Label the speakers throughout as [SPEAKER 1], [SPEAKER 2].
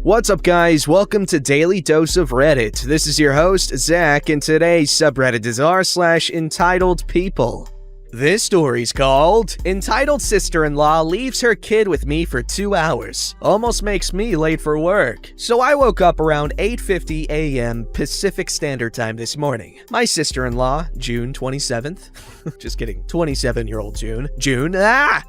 [SPEAKER 1] What's up, guys? Welcome to Daily Dose of Reddit. This is your host, Zach, and today's subreddit is r/EntitledPeople. This story's called Entitled Sister-in-Law Leaves Her Kid with Me for 2 hours. Almost makes me late for work. So I woke up around 8:50 a.m. Pacific Standard Time this morning. My sister-in-law, June 27th, just kidding, 27-year-old June,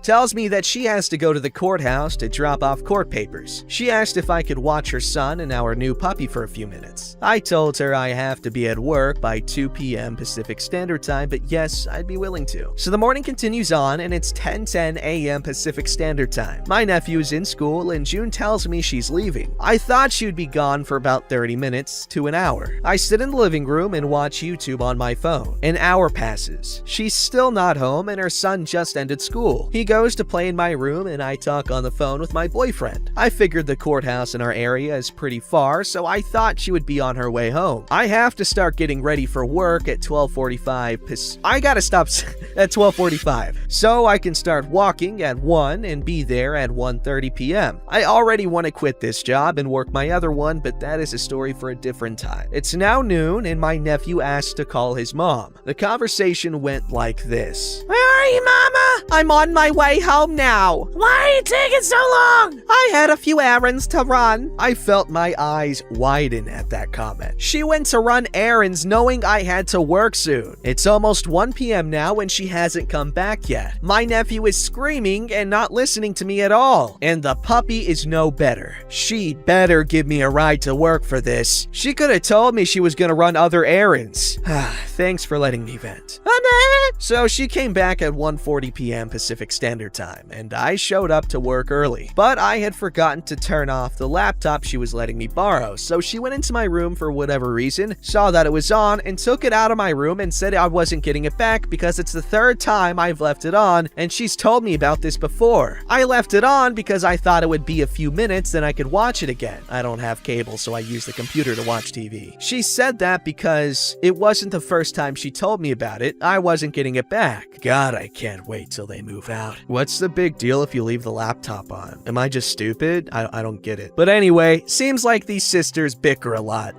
[SPEAKER 1] tells me that she has to go to the courthouse to drop off court papers. She asked if I could watch her son and our new puppy for a few minutes. I told her I have to be at work by 2 p.m. Pacific Standard Time, but yes, I'd be willing to. So the morning continues on, and it's 10:10 a.m. Pacific Standard Time. My nephew is in school, and June tells me she's leaving. I thought she'd be gone for about 30 minutes to an hour. I sit in the living room and watch YouTube on my phone. An hour passes. She's still not home, and her son just ended school. He goes to play in my room, and I talk on the phone with my boyfriend. I figured the courthouse in our area is pretty far, so I thought she would be on her way home. I have to start getting ready for work at 12:45. I gotta stop at 12:45, so I can start walking at 1 and be there at 1:30 p.m. I already want to quit this job and work my other one, but that is a story for a different time. It's now noon, and my nephew asked to call his mom. The conversation went like this.
[SPEAKER 2] Where are you, Mama? I'm on my way home now. Why are you taking so long? I had a few errands to run.
[SPEAKER 1] I felt my eyes widen at that comment. She went to run errands knowing I had to work soon. It's almost 1 p.m. now, and she hasn't come back yet. My nephew is screaming and not listening to me at all, and the puppy is no better. She better give me a ride to work for this. She could have told me she was gonna run other errands. Thanks for letting me vent. So she came back at 1:40 p.m. Pacific Standard Time, and I showed up to work early. But I had forgotten to turn off the laptop she was letting me borrow, so she went into my room for whatever reason, saw that it was on, and took it out of my room and said I wasn't getting it back because it's the third time I've left it on, and she's told me about this before. I left it on because I thought it would be a few minutes, then I could watch it again. I don't have cable, so I use the computer to watch TV. She said that because it wasn't the first time she told me about it, I wasn't getting it back. God, I can't wait till they move out. What's the big deal if you leave the laptop on? Am I just stupid? I don't get it. But anyway, seems like these sisters bicker a lot.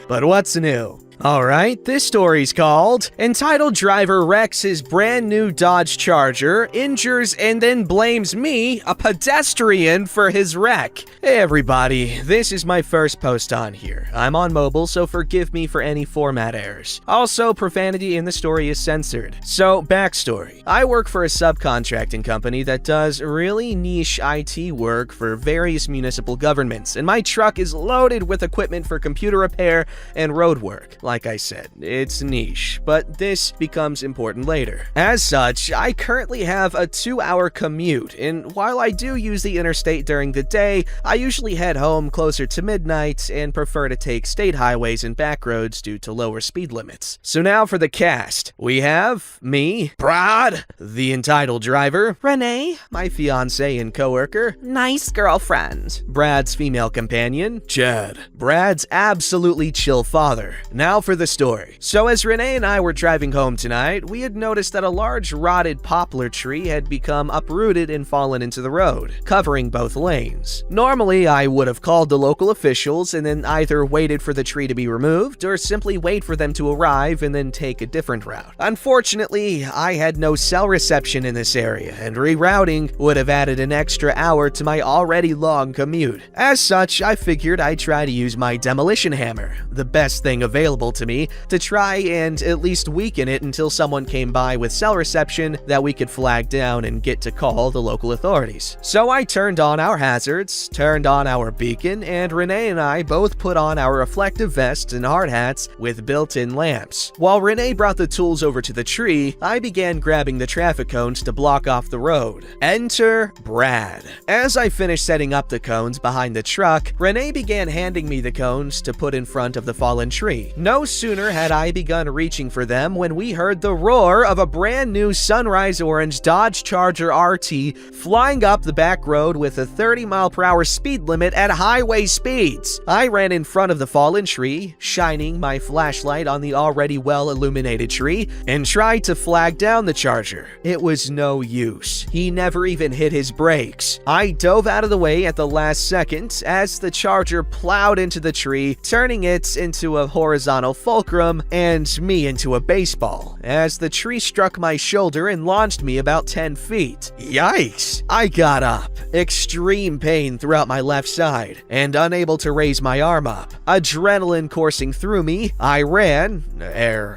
[SPEAKER 1] But what's new? Alright, this story's called Entitled Driver Wrecks His Brand New Dodge Charger, Injures and Then Blames Me, a Pedestrian, for his wreck. Hey everybody, this is my first post on here. I'm on mobile, so forgive me for any format errors. Also, profanity in the story is censored. So, backstory. I work for a subcontracting company that does really niche IT work for various municipal governments, and my truck is loaded with equipment for computer repair and road work. Like I said, it's niche, but this becomes important later. As such, I currently have a 2-hour commute, and while I do use the interstate during the day, I usually head home closer to midnight and prefer to take state highways and back roads due to lower speed limits. So now for the cast. We have me, Brad, the entitled driver,
[SPEAKER 2] Renee,
[SPEAKER 1] my fiance and coworker,
[SPEAKER 2] nice girlfriend,
[SPEAKER 1] Brad's female companion, Chad, Brad's absolutely chill father. Now for the story. So as Renee and I were driving home tonight, we had noticed that a large rotted poplar tree had become uprooted and fallen into the road, covering both lanes. Normally, I would have called the local officials and then either waited for the tree to be removed or simply wait for them to arrive and then take a different route. Unfortunately, I had no cell reception in this area, and rerouting would have added an extra hour to my already long commute. As such, I figured I'd try to use my demolition hammer, the best thing available to me, to try and at least weaken it until someone came by with cell reception that we could flag down and get to call the local authorities. So I turned on our hazards, turned on our beacon, and Renee and I both put on our reflective vests and hard hats with built-in lamps. While Renee brought the tools over to the tree, I began grabbing the traffic cones to block off the road. Enter Brad. As I finished setting up the cones behind the truck, Renee began handing me the cones to put in front of the fallen tree. No sooner had I begun reaching for them when we heard the roar of a brand new sunrise orange Dodge Charger RT flying up the back road with a 30-mile-per-hour speed limit at highway speeds. I ran in front of the fallen tree, shining my flashlight on the already well-illuminated tree, and tried to flag down the Charger. It was no use. He never even hit his brakes. I dove out of the way at the last second as the Charger plowed into the tree, turning it into a horizontal fulcrum and me into a baseball, as the tree struck my shoulder and launched me about 10 feet. Yikes! I got up, extreme pain throughout my left side, and unable to raise my arm up. Adrenaline coursing through me, I ran,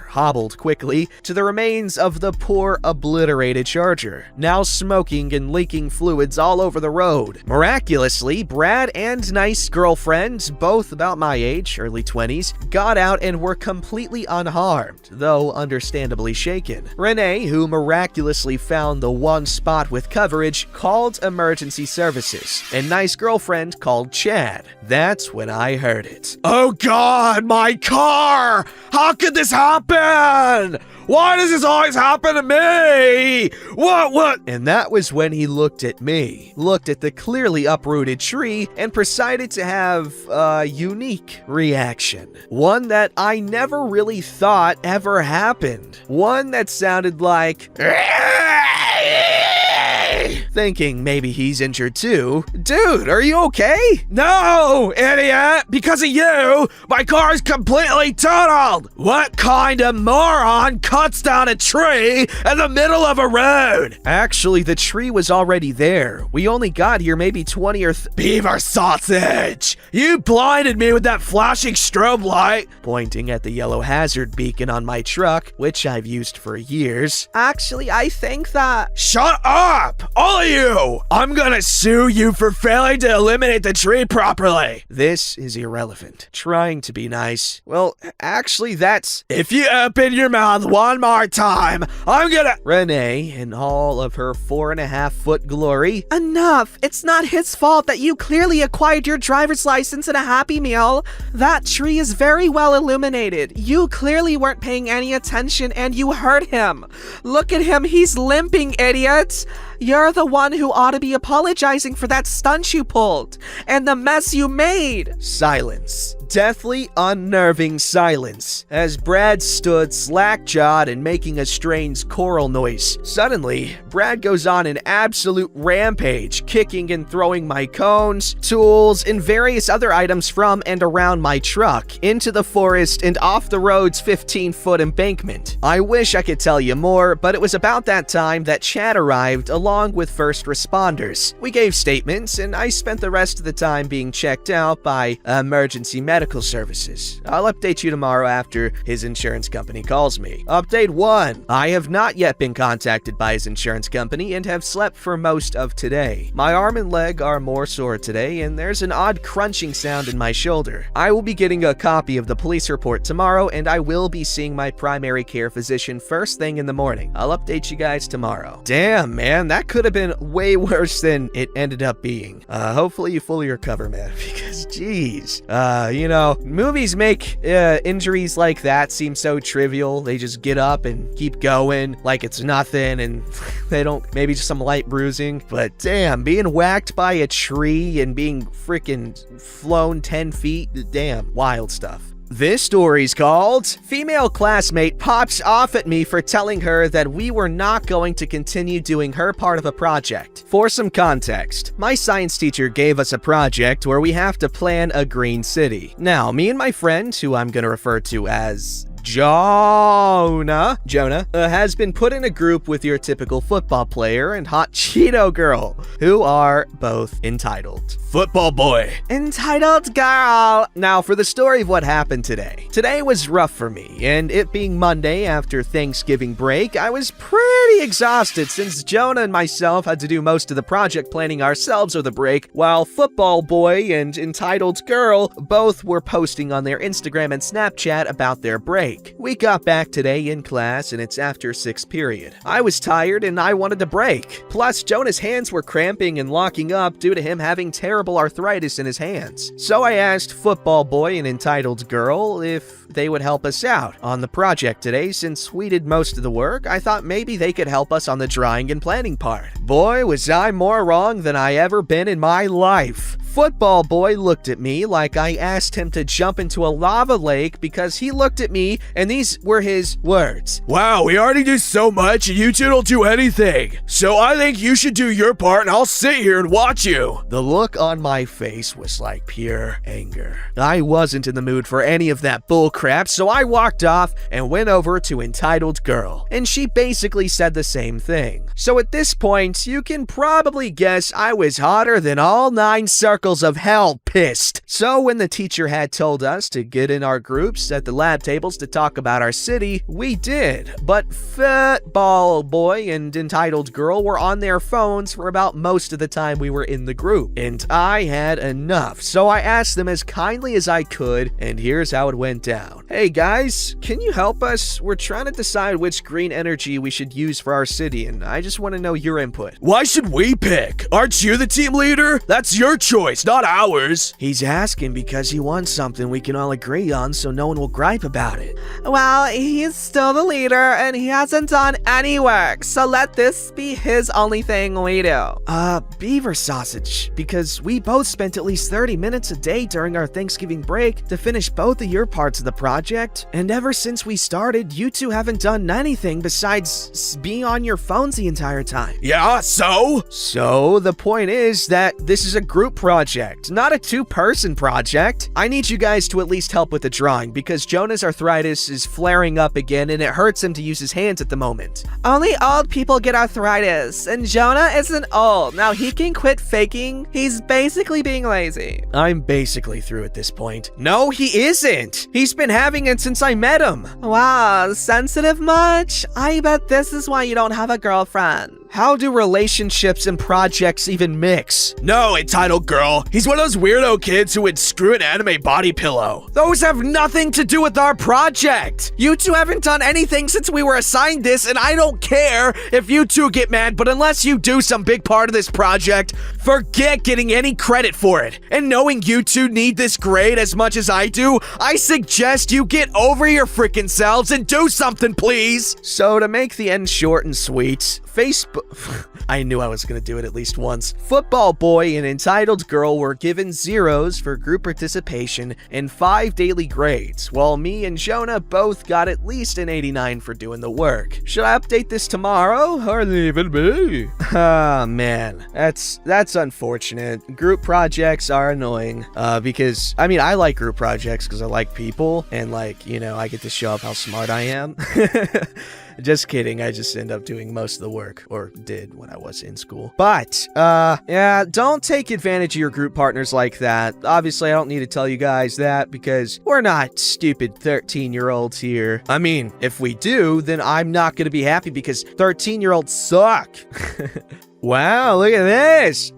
[SPEAKER 1] hobbled quickly, to the remains of the poor obliterated Charger, now smoking and leaking fluids all over the road. Miraculously, Brad and nice girlfriend, both about my age, early 20s, got out and were completely unharmed, though understandably shaken. Renee, who miraculously found the one spot with coverage, called emergency services, and nice girlfriend called Chad. That's when I heard it.
[SPEAKER 3] Oh God, my car! How could this happen? Why does this always happen to me? What?
[SPEAKER 1] And that was when he looked at me, looked at the clearly uprooted tree, and proceeded to have a unique reaction. One that I never really thought ever happened. One that sounded like... thinking maybe he's injured too. Dude, are you okay?
[SPEAKER 3] No, idiot! Because of you, my car is completely totaled! What kind of moron cuts down a tree in the middle of a road?
[SPEAKER 1] Actually, the tree was already there. We only got here maybe 20 or
[SPEAKER 3] Beaver sausage! You blinded me with that flashing strobe light!
[SPEAKER 1] Pointing at the yellow hazard beacon on my truck, which I've used for years.
[SPEAKER 2] Actually, I think that...
[SPEAKER 3] Shut up! All of you! I'm gonna sue you for failing to eliminate the tree properly!
[SPEAKER 1] This is irrelevant. Trying to be nice. Well, actually, that's...
[SPEAKER 3] If you open your mouth one more time, I'm gonna...
[SPEAKER 1] Renee, in all of her 4.5-foot glory.
[SPEAKER 2] Enough! It's not his fault that you clearly acquired your driver's license in a Happy Meal. That tree is very well illuminated. You clearly weren't paying any attention and you hurt him. Look at him, he's limping, idiots! You're the one who ought to be apologizing for that stunt you pulled and the mess you made.
[SPEAKER 1] Silence. Deathly unnerving silence as Brad stood slack-jawed and making a strange choral noise. Suddenly, Brad goes on an absolute rampage, kicking and throwing my cones, tools, and various other items from and around my truck into the forest and off the road's 15-foot embankment. I wish I could tell you more, but it was about that time that Chad arrived along with first responders. We gave statements, and I spent the rest of the time being checked out by emergency medical services. I'll update you tomorrow after his insurance company calls me. Update 1. I have not yet been contacted by his insurance company and have slept for most of today. My arm and leg are more sore today, and there's an odd crunching sound in my shoulder. I will be getting a copy of the police report tomorrow, and I will be seeing my primary care physician first thing in the morning. I'll update you guys tomorrow. Damn, man, that could have been way worse than it ended up being. Hopefully you fully recover, man, because geez. Movies make injuries like that seem so trivial. They just get up and keep going like it's nothing, and they don't, maybe just some light bruising. But damn, being whacked by a tree and being freaking flown 10 feet, damn, wild stuff. This story's called Female Classmate Pops Off at Me for Telling Her That We Were Not Going to Continue Doing Her Part of a Project. For some context, my science teacher gave us a project where we have to plan a green city. Now, me and my friend, who I'm going to refer to as Jonah, has been put in a group with your typical football player and hot Cheeto girl, who are both entitled.
[SPEAKER 3] Football boy.
[SPEAKER 2] Entitled girl.
[SPEAKER 1] Now, for the story of what happened today. Today was rough for me, and it being Monday after Thanksgiving break, I was pretty exhausted since Jonah and myself had to do most of the project planning ourselves over the break, while Football Boy and Entitled Girl both were posting on their Instagram and Snapchat about their break. We got back today in class, and it's after 6th period. I was tired, and I wanted to break. Plus, Jonah's hands were cramping and locking up due to him having terrible arthritis in his hands. So I asked Football Boy and Entitled Girl if they would help us out on the project today. Since we did most of the work, I thought maybe they could help us on the drawing and planning part. Boy, was I more wrong than I ever been in my life. Football boy looked at me like I asked him to jump into a lava lake because he looked at me and these were his words.
[SPEAKER 3] Wow, we already do so much and you two don't do anything. So I think you should do your part and I'll sit here and watch you.
[SPEAKER 1] The look on my face was like pure anger. I wasn't in the mood for any of that bull crap, so I walked off and went over to Entitled Girl, and she basically said the same thing. So at this point, you can probably guess I was hotter than all 9 circles of hell pissed. So when the teacher had told us to get in our groups at the lab tables to talk about our city, we did. But Football Boy and Entitled Girl were on their phones for about most of the time we were in the group, and I had enough. So I asked them as kindly as I could, and here's how it went down. Hey guys, can you help us? We're trying to decide which green energy we should use for our city, and I just want to know your input.
[SPEAKER 3] Why should we pick? Aren't you the team leader? That's your choice, not ours.
[SPEAKER 1] He's asking because he wants something we can all agree on so no one will gripe about it.
[SPEAKER 2] Well, he's still the leader and he hasn't done any work, so let this be his only thing we do.
[SPEAKER 1] Beaver sausage, because we both spent at least 30 minutes a day during our Thanksgiving break to finish both of your parts of the project, and ever since we started, you two haven't done anything besides being on your phones the entire time.
[SPEAKER 3] Yeah, so?
[SPEAKER 1] So, the point is that this is a group project, not a 2-person project. I need you guys to at least help with the drawing, because Jonah's arthritis is flaring up again, and it hurts him to use his hands at the moment.
[SPEAKER 2] Only old people get arthritis, and Jonah isn't old. Now he can quit faking. He's basically being lazy.
[SPEAKER 1] I'm basically through at this point. No, he isn't! He's been having it since I met him.
[SPEAKER 2] Wow, sensitive much? I bet this is why you don't have a girlfriend.
[SPEAKER 1] How do relationships and projects even mix?
[SPEAKER 3] No, Entitled Girl. He's one of those weirdo kids who would screw an anime body pillow.
[SPEAKER 1] Those have nothing to do with our project. You two haven't done anything since we were assigned this, and I don't care if you two get mad, but unless you do some big part of this project, forget getting any credit for it. And knowing you two need this grade as much as I do, I suggest you get over your freaking selves and do something, please. So to make the end short and sweet, Facebook... I knew I was going to do it at least once. Football Boy and Entitled Girl were given 0s for group participation and 5 daily grades, while me and Jonah both got at least an 89 for doing the work. Should I update this tomorrow or leave it be? Ah, man. That's unfortunate. Group projects are annoying, because, I mean, I like group projects because I like people, and like, you know, I get to show off how smart I am. Just kidding, I just end up doing most of the work, or did when I was in school. But, yeah, don't take advantage of your group partners like that. Obviously, I don't need to tell you guys that because we're not stupid 13-year-olds here. I mean, if we do, then I'm not gonna be happy because 13-year-olds suck. Wow, look at this.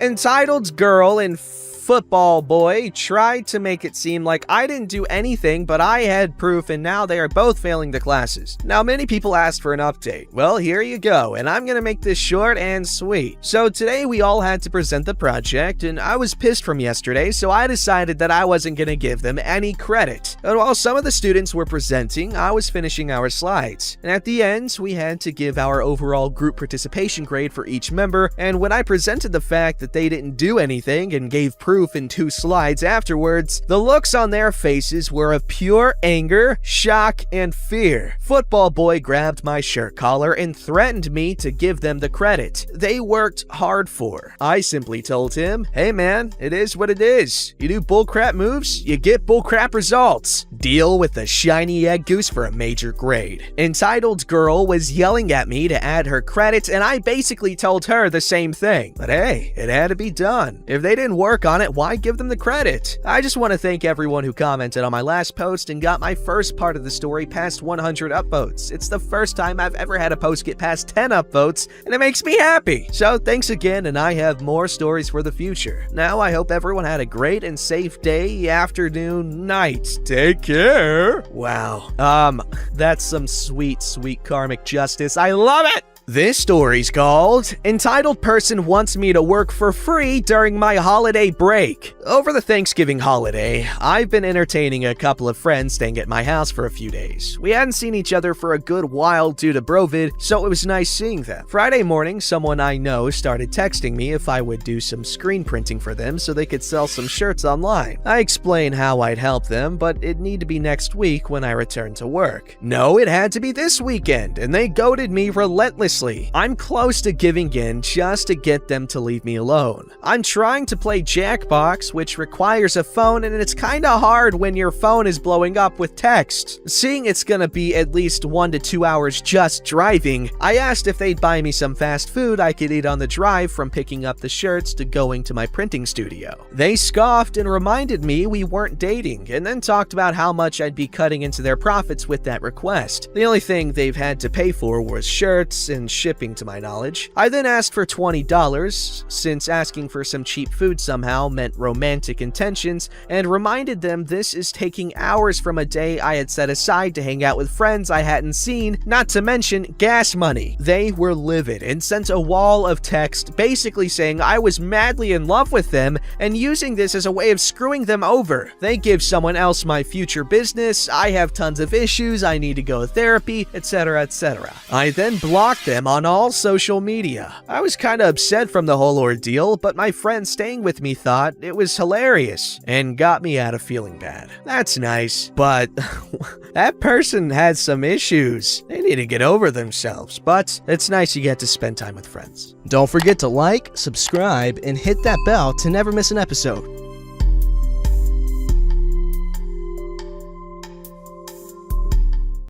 [SPEAKER 1] Entitled Girl and Football Boy tried to make it seem like I didn't do anything, but I had proof, and now they are both failing the classes. Now, many people asked for an update. Well, here you go, and I'm gonna make this short and sweet. So today we all had to present the project, and I was pissed from yesterday, so I decided that I wasn't gonna give them any credit. And while some of the students were presenting, I was finishing our slides. And at the end, we had to give our overall group participation grade for each member, and when I presented the fact that they didn't do anything and gave proof in 2 slides afterwards, the looks on their faces were of pure anger, shock, and fear. Football Boy grabbed my shirt collar and threatened me to give them the credit they worked hard for. I simply told him, hey man, it is what it is. You do bullcrap moves, you get bullcrap results. Deal with the shiny egg goose for a major grade. Entitled Girl was yelling at me to add her credits, and I basically told her the same thing. But hey, it had to be done. If they didn't work on it, why give them the credit? I just want to thank everyone who commented on my last post and got my first part of the story past 100 upvotes. It's the first time I've ever had a post get past 10 upvotes, and it makes me happy. So thanks again, and I have more stories for the future. Now I hope everyone had a great and safe day, afternoon, night. Take care. Wow. That's some sweet, sweet karmic justice. I love it! This story's called Entitled Person Wants Me to Work for Free During My Holiday Break. Over the Thanksgiving holiday, I've been entertaining a couple of friends staying at my house for a few days. We hadn't seen each other for a good while due to Brovid, so it was nice seeing them. Friday morning, someone I know started texting me if I would do some screen printing for them so they could sell some shirts online. I explained how I'd help them, but it'd need to be next week when I returned to work. No, it had to be this weekend, and they goaded me relentlessly. I'm close to giving in just to get them to leave me alone. I'm trying to play Jackbox, which requires a phone, and it's kinda hard when your phone is blowing up with text. Seeing it's gonna be at least 1 to 2 hours just driving, I asked if they'd buy me some fast food I could eat on the drive from picking up the shirts to going to my printing studio. They scoffed and reminded me we weren't dating, and then talked about how much I'd be cutting into their profits with that request. The only thing they've had to pay for was shirts and shipping, to my knowledge. I then asked for $20, since asking for some cheap food somehow meant romantic intentions, and reminded them this is taking hours from a day I had set aside to hang out with friends I hadn't seen, not to mention gas money. They were livid and sent a wall of text basically saying I was madly in love with them and using this as a way of screwing them over. They give someone else my future business, I have tons of issues, I need to go to therapy, etc, etc. I then blocked them on all social media. I was kinda upset from the whole ordeal, but my friend staying with me thought it was hilarious and got me out of feeling bad. That's nice, but that person has some issues. They need to get over themselves, but it's nice you get to spend time with friends.
[SPEAKER 4] Don't forget to like, subscribe, and hit that bell to never miss an episode.